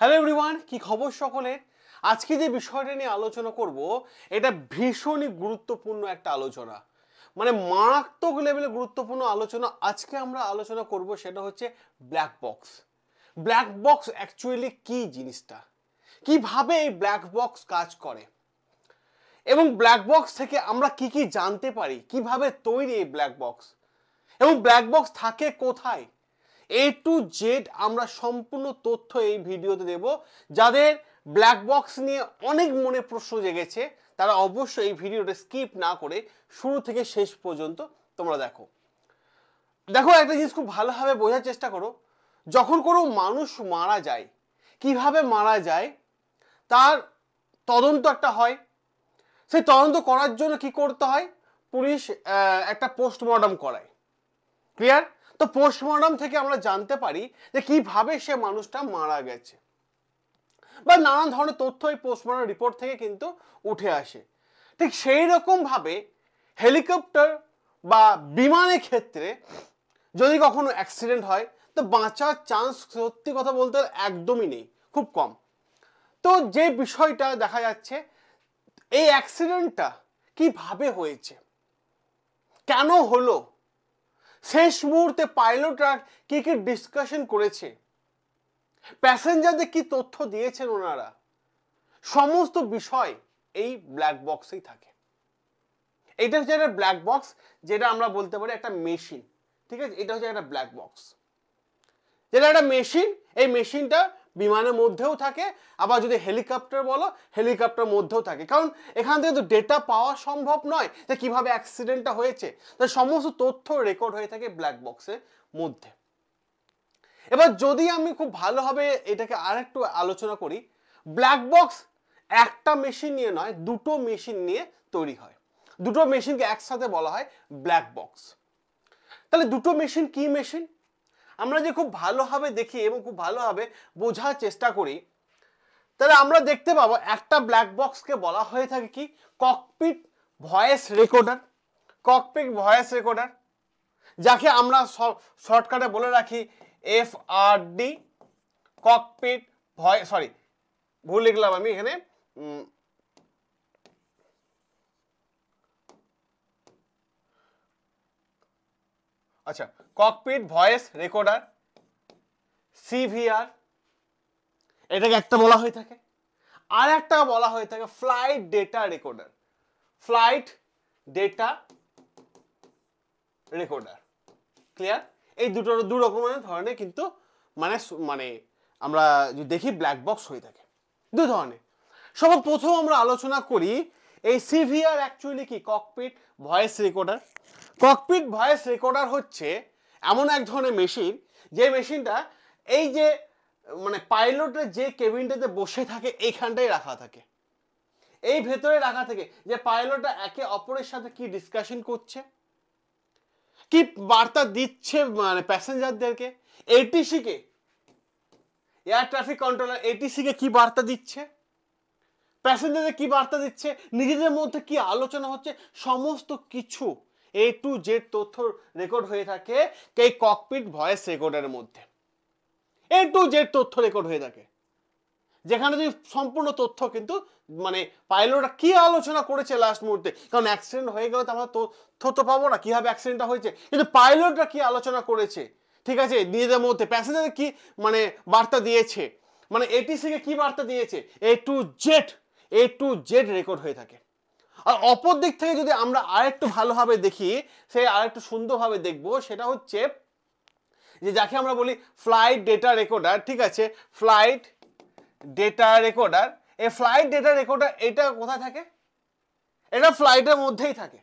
Hello everyone, কি খবর সকলের? আজকে যে বিষয়টা নিয়ে আলোচনা করব এটা ভীষণই গুরুত্বপূর্ণ একটা আলোচনা, মানে মারাত্মক লেভেলে গুরুত্বপূর্ণ আলোচনা। আজকে আমরা আলোচনা করব সেটা হচ্ছে black box. Black box actually কি জিনিসটা, কিভাবে এই ব্ল্যাক বক্স কাজ করে এবং ব্ল্যাক বক্স থেকে আমরা কি কি জানতে পারি, কিভাবে তৈরি এই ব্ল্যাক বক্স এবং ব্ল্যাক বক্স থাকে কোথায়, এ টু জেড আমরা সম্পূর্ণ তথ্য এই ভিডিওতে দেব। যাদের ব্ল্যাক বক্স নিয়ে অনেক মনে প্রশ্ন জেগেছে তারা অবশ্যই এই ভিডিওটা স্কিপ না করে শুরু থেকে শেষ পর্যন্ত তোমরা দেখো। একটা জিনিস খুব ভালোভাবে বোঝার চেষ্টা করো। যখন কোনো মানুষ মারা যায়, কিভাবে মারা যায় তার তদন্ত একটা হয়। সেই তদন্ত করার জন্য কি করতে হয়, পুলিশ একটা পোস্টমর্টম করায়। ক্লিয়ার? তো পোস্টমর্টম থেকে আমরা জানতে পারি যে কিভাবে সে মানুষটা মারা গেছে, বা নানান ধরনের তথ্য এই পোস্টমর্টম রিপোর্ট থেকে কিন্তু উঠে আসে। ঠিক সেই রকম ভাবে হেলিকপ্টার বা বিমানের ক্ষেত্রে যদি কখনো অ্যাক্সিডেন্ট হয় তো বাঁচার চান্স সত্যি কথা বলতে একদমই নেই, খুব কম। তো যে বিষয়টা দেখা যাচ্ছে, এই অ্যাক্সিডেন্টটা কিভাবে হয়েছে, কেন হলো, শেষ মুহূর্তে পাইলটরা কি কি ডিসকাশন করেছে, প্যাসেঞ্জারদের কি তথ্য দিয়েছেন ওনারা, সমস্ত বিষয় এই ব্ল্যাক বক্সেই থাকে। এটা হচ্ছে একটা ব্ল্যাক বক্স, যেটা আমরা বলতে পারি একটা মেশিন। ঠিক আছে, এটা হচ্ছে একটা ব্ল্যাক বক্স, যেটা একটা মেশিন। এই মেশিনটা বিমানের মধ্যেও থাকে, আবার যদি হেলিকপ্টার বলো হেলিকপ্টার মধ্যেও থাকে, কারণ এখান থেকে তো ডেটা পাওয়া সম্ভব নয় যে কিভাবে অ্যাক্সিডেন্টটা হয়েছে। তো সমস্ত তথ্য রেকর্ড হয়ে থাকে ব্ল্যাক বক্সের মধ্যে। এবার যদি আমি খুব ভালোভাবে এটাকে আরেকটু আলোচনা করি, ব্ল্যাক বক্স একটা মেশিন নিয়ে নয়, দুটো মেশিন নিয়ে তৈরি হয়। দুটো মেশিনকে একসাথে বলা হয় ব্ল্যাক বক্স। তাহলে দুটো মেশিন কি মেশিন, আমরা যে খুব ভালোভাবে দেখি এবং খুব ভালোভাবে বোঝার চেষ্টা করি, তাহলে আমরা দেখতে পাবো একটা ব্ল্যাক বক্সকে বলা হয়ে থাকে কি, cockpit voice recorder. Cockpit voice recorder, যাকে আমরা শর্টকাটে বলে রাখি FRD, ককপিট ভয়েস, সরি ভুল লিখলাম আমি এখানে, আচ্ছা, ককপিট ভয়েস রেকর্ডার, CVR, এটাকে একটা বলা হয়ে থাকে। আর একটা বলা হয়ে থাকে flight data recorder. Flight data recorder. Clear? এই দু রকমের ধরনের কিন্তু মানে মানে আমরা যদি দেখি ব্ল্যাক বক্স হয়ে থাকে দু ধরনের। সবার প্রথম আমরা আলোচনা করি এই CVR অ্যাকচুয়ালি কি, cockpit voice recorder. Cockpit voice recorder হচ্ছে এমন এক ধরনের মেশিন, যে মেশিনটা এই যে মানে পাইলটের যে কেবিনটাতে বসে থাকে এইখানটাই রাখা থাকে, এই ভেতরে রাখা থাকে, যে পাইলটরা একে অপরের সাথে কি ডিসকাশন করছে, কি বার্তা দিচ্ছে মানে প্যাসেঞ্জারদেরকে, ATC কে, এয়ার ট্রাফিক কন্ট্রোলার ATC কে কি বার্তা দিচ্ছে, প্যাসেঞ্জারদের কি বার্তা দিচ্ছে, নিজেদের মধ্যে কি আলোচনা হচ্ছে, সমস্ত কিছু A to Z তথ্য রেকর্ড হয়ে থাকে এই ককপিট ভয়েস রেকর্ডারের মধ্যে। A to Z তথ্য রেকর্ড হয়ে থাকে, যেখানে যদি সম্পূর্ণ তথ্য কিন্তু মানে পাইলটরা কি আলোচনা করেছে লাস্ট মুহূর্তে, কারণ অ্যাক্সিডেন্ট হয়ে গেলে তো আমরা তথ্য তো পাবো না কিভাবে অ্যাক্সিডেন্টটা হয়েছে, কিন্তু পাইলটরা কি আলোচনা করেছে, ঠিক আছে, নিজেদের মধ্যে প্যাসেঞ্জারদের কি মানে বার্তা দিয়েছে, মানে ATC কে কি বার্তা দিয়েছে, A to Z রেকর্ড হয়ে থাকে। আর অপর দিক থেকে যদি আমরা আরেকটু ভালোভাবে দেখি, সেই আরেকটু সুন্দরভাবে দেখব, সেটা হচ্ছে যে যাকে আমরা বলি ফ্লাইট ডেটা রেকর্ডার। ঠিক আছে, ফ্লাইট ডেটা রেকর্ডার। এই ফ্লাইট ডেটা রেকর্ডার এটা কোথায় থাকে, এটা ফ্লাইটের মধ্যেই থাকে।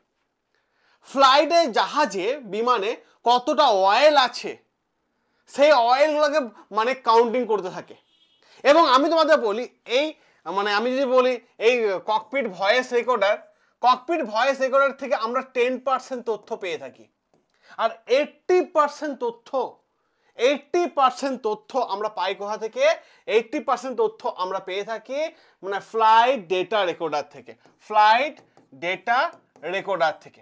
ফ্লাইটে জাহাজে বিমানে কতটা অয়েল আছে সেই অয়েলগুলোকে মানে কাউন্টিং করতে থাকে। এবং আমি তোমাদের বলি এই মানে আমি যদি বলি এই ককপিট ভয়েস রেকর্ডার থেকে আমরা 10% তথ্য পেয়ে থাকি, আর 80% তথ্য আমরা পাই কোথা থেকে, 80% তথ্য আমরা পেয়ে থাকি মানে ফ্লাইট ডেটা রেকর্ডার থেকে। ফ্লাইট ডেটা রেকর্ডার থেকে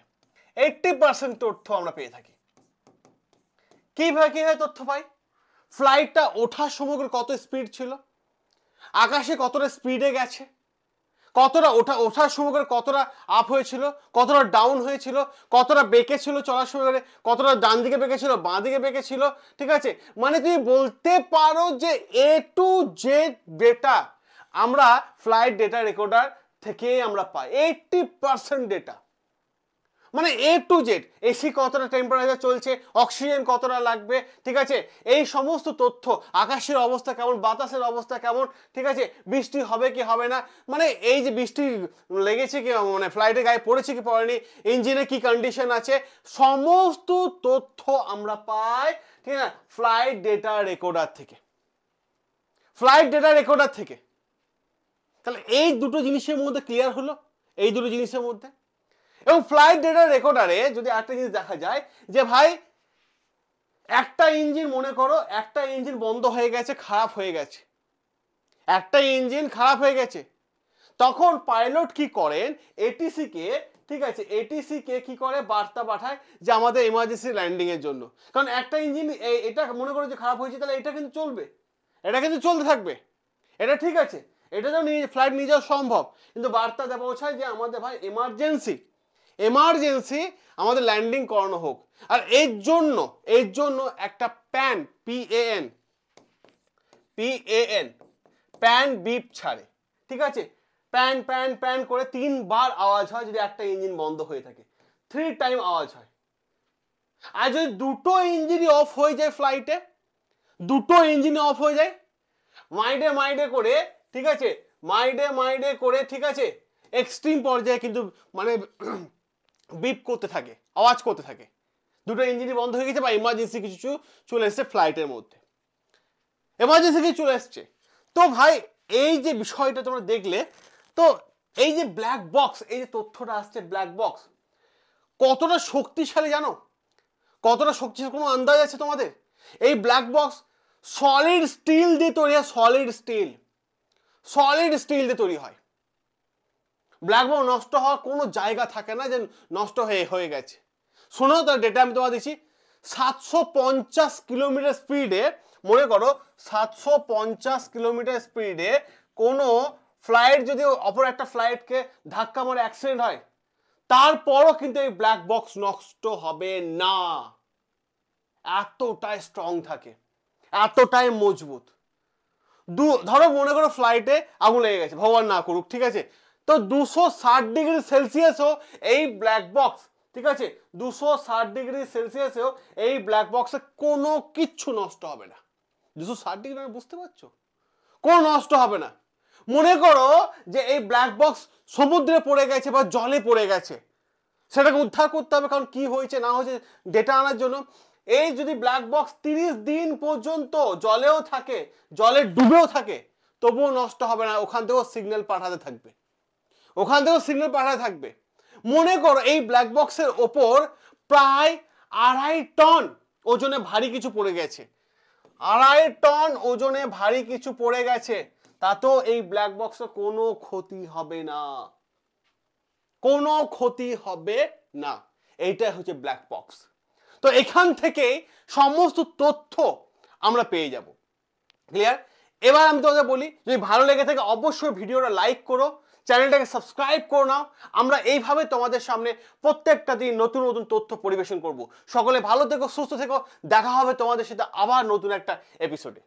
80% তথ্য আমরা পেয়ে থাকি। কিভাবে তথ্য পাই, ফ্লাইটটা ওঠার সময় কত স্পিড ছিল, আকাশে কতটা স্পিডে গেছে, কতটা ওঠার সময় করে কতটা আপ হয়েছিল, কতটা ডাউন হয়েছিল, কতটা বেঁকে ছিল চলার সময় করে, কতটা ডান দিকে বেঁকে ছিল, বাঁ দিকে বেঁকে ছিল, ঠিক আছে। মানে তুমি বলতে পারো যে এ টু জেড ডেটা আমরা ফ্লাইট ডেটা রেকর্ডার থেকে আমরা পাই, 80% ডেটা। মানে এ টু জেড, এসি কতটা টেম্পারেচার চলছে, অক্সিজেন কতটা লাগবে, ঠিক আছে, এই সমস্ত তথ্য, আকাশের অবস্থা কেমন, বাতাসের অবস্থা কেমন, ঠিক আছে, বৃষ্টি হবে কি হবে না, মানে এই যে বৃষ্টি লেগেছে কি, মানে ফ্লাইটে গায়ে পড়েছে কি পড়েনি, ইঞ্জিনে কি কন্ডিশন আছে, সমস্ত তথ্য আমরা পাই, ঠিক আছে, ফ্লাইট ডেটা রেকর্ডার থেকে, ফ্লাইট ডেটা রেকর্ডার থেকে। তাহলে এই দুটো জিনিসের মধ্যে ক্লিয়ার হলো, এই দুটো জিনিসের মধ্যে। এবং ফ্লাইট ডেটা রেকর্ডারে যদি একটা জিনিস দেখা যায় যে ভাই একটা ইঞ্জিন, মনে করো একটা ইঞ্জিন বন্ধ হয়ে গেছে, খারাপ হয়ে গেছে, একটা ইঞ্জিন খারাপ হয়ে গেছে, তখন পাইলট কি করেন, এটিসি কে, ঠিক আছে, এটিসি কে কি করে, বার্তা পাঠায় যে আমাদের এমার্জেন্সি ল্যান্ডিং এর জন্য। কারণ একটা ইঞ্জিন এটা মনে করো যে খারাপ হয়েছে, তাহলে এটা কিন্তু চলবে, এটা কিন্তু চলতে থাকবে, এটা ঠিক আছে, এটা তো ফ্লাইট নিয়ে যাওয়া সম্ভব, কিন্তু বার্তা দেওয়া পৌঁছায় যে আমাদের ভাই এমার্জেন্সি আমাদের ল্যান্ডিং করানো হোক। আর এর জন্য একটা প্যান, প্যান বিপ ছাড়ে, ঠিক আছে, প্যান প্যান প্যান করে 3 বার আওয়াজ হয় যদি একটা ইঞ্জিন বন্ধ হয়ে থাকে, 3 টাইম আওয়াজ হয়। আর যদি দুটো ইঞ্জিনই অফ হয়ে যায় ফ্লাইটে, দুটো ইঞ্জিন অফ হয়ে যায়, মাইডে করে, ঠিক আছে, মাইডে করে, ঠিক আছে, এক্সট্রিম পর্যায়ে কিন্তু মানে বিপ করতে থাকে, আওয়াজ করতে থাকে, দুটো ইঞ্জিনই বন্ধ হয়ে গেছে বা ইমার্জেন্সি কিছু চলে এসছে ফ্লাইটের মধ্যে, এমার্জেন্সি কিছু চলে এসছে। তো ভাই এই যে বিষয়টা তোমরা দেখলে, তো এই যে ব্ল্যাক বক্স, এই যে তথ্যটা আসছে ব্ল্যাক বক্স কতটা শক্তিশালী জানো, কতটা শক্তিশালী কোনো আন্দাজ আছে তোমাদের? এই ব্ল্যাক বক্স সলিড স্টিল দিয়ে তৈরি হয়, সলিড স্টিল দিয়ে তৈরি হয়। ব্ল্যাক বক্স নষ্ট হওয়ার কোনো জায়গা থাকে না যে নষ্ট হয়ে গেছে। শোনো তার ডেটা আমি তোমার দিচ্ছি, 750 কিলোমিটার স্পিডে, মনে করো 750 কিলোমিটার স্পিডে কোনো ফ্লাইট যদি অপর একটা ফ্লাইটকে ধাক্কা মারে অ্যাক্সিডেন্ট হয়, তারপরও কিন্তু এই ব্ল্যাক বক্স নষ্ট হবে না, এতটাই স্ট্রং থাকে, এতটাই মজবুত। ধরো মনে করো ফ্লাইটে আগুন লেগে গেছে, ভগবান না করুক, ঠিক আছে, তো 260 ডিগ্রি সেলসিয়াসও এই ব্ল্যাক বক্স, ঠিক আছে, 260 ডিগ্রি সেলসিয়াসেও এই ব্ল্যাক বক্সে কোনো কিচ্ছু নষ্ট হবে না। 260 ডিগ্রি মানে বুঝতে পারছো, কোনো নষ্ট হবে না। মনে করো যে এই ব্ল্যাক বক্স সমুদ্রে পড়ে গেছে বা জলে পড়ে গেছে, সেটাকে উদ্ধার করতে হবে, কারণ কি হয়েছে না হয়েছে ডেটা আনার জন্য। এই যদি ব্ল্যাক বক্স 30 দিন পর্যন্ত জলেও থাকে, জলে ডুবেও থাকে, তবুও নষ্ট হবে না, ওখান থেকেও সিগন্যাল পাঠাতে থাকবে, মনে করো এই ব্ল্যাক বক্সের ওপর প্রায় 2.5 টন ওজনে ভারী কিছু পড়ে গেছে, 2.5 টন ওজনে ভারী কিছু পড়ে গেছে, তাতেও এই ব্ল্যাক বক্সে কোনো ক্ষতি হবে না, কোনো ক্ষতি হবে না। এইটাই হচ্ছে ব্ল্যাক বক্স। তো এখান থেকে সমস্ত তথ্য আমরা পেয়ে যাব, ক্লিয়ার? এবার আমি তোমাদের বলি, যদি ভালো লেগে থাকে অবশ্যই ভিডিওটা লাইক করো, চ্যানেলটাকে সাবস্ক্রাইব করে নাও। আমরা এইভাবে তোমাদের সামনে প্রত্যেকটা দিন নতুন নতুন তথ্য পরিবেশন করব। সকলে ভালো থেকো, সুস্থ থেকো, দেখা হবে তোমাদের সাথে আবার নতুন একটা এপিসোডে।